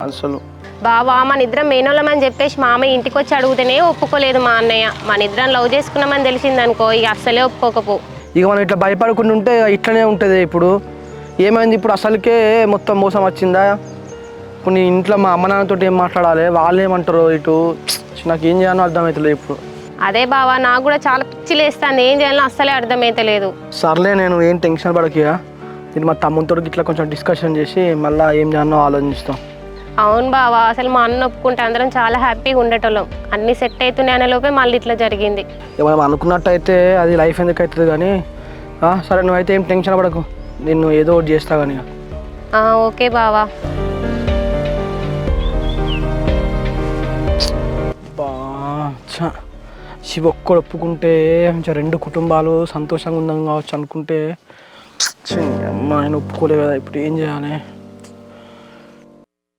అసలు బావా మన ఇద్దరం మేనోళ్ళమని చెప్పేసి మామయ్య ఇంటికి వచ్చి అడుగుతూనే ఒప్పుకోలేదు మా అన్నయ్య. మన ఇద్దరం లవ్ చేసుకున్నామని తెలిసిందనుకో ఇక అస్సలే ఒప్పుకోకపో. ఇక మనం ఇట్లా భయపడకుండా ఉంటే ఇట్లనే ఉంటుంది. ఇప్పుడు ఏమైంది, ఇప్పుడు అసలుకే మొత్తం మోసం వచ్చిందా. ఇప్పుడు నీ ఇంట్లో మా అమ్మ నాన్నతో ఏం మాట్లాడాలి, వాళ్ళు ఏమంటారు ఇటు. నాకు ఏం చేయాలో అర్థమవుతలేదు ఇప్పుడు. అదే బావా నాకు కూడా చాలా పిచ్చి లేస్తుంది, ఏం చేయాలో అస్సలే అర్థమైతలేదు. సర్లే, నేను ఏం టెన్షన్ పడకిగా. నేను మా తమ్ముతో ఇట్లా కొంచెం డిస్కషన్ చేసి మళ్ళీ ఏం చేయాలో ఆలోచిస్తాం. అవును బావా, అసలు మా అన్న ఒప్పుకుంటే అందరం చాలా హ్యాపీగా ఉండేటోళ్ళం. అన్నీ సెట్ అవుతున్నాయి అనే లోపే మళ్ళీ ఇట్లా జరిగింది. మనం అనుకున్నట్టు అయితే అది లైఫ్ ఎందుకు అవుతుంది కానీ. సరే, నువ్వైతే ఏం టెన్షన్ పడకు, నేను ఏదో ఒకటి చేస్తా కానీ. ఓకే బావా. శివ ఒక్కడు ఒప్పుకుంటే కొంచెం రెండు కుటుంబాలు సంతోషంగా ఉందాం కావచ్చు అనుకుంటే, అమ్మ ఆయన ఒప్పుకోలే కదా. ఇప్పుడు ఏం చేయాలి?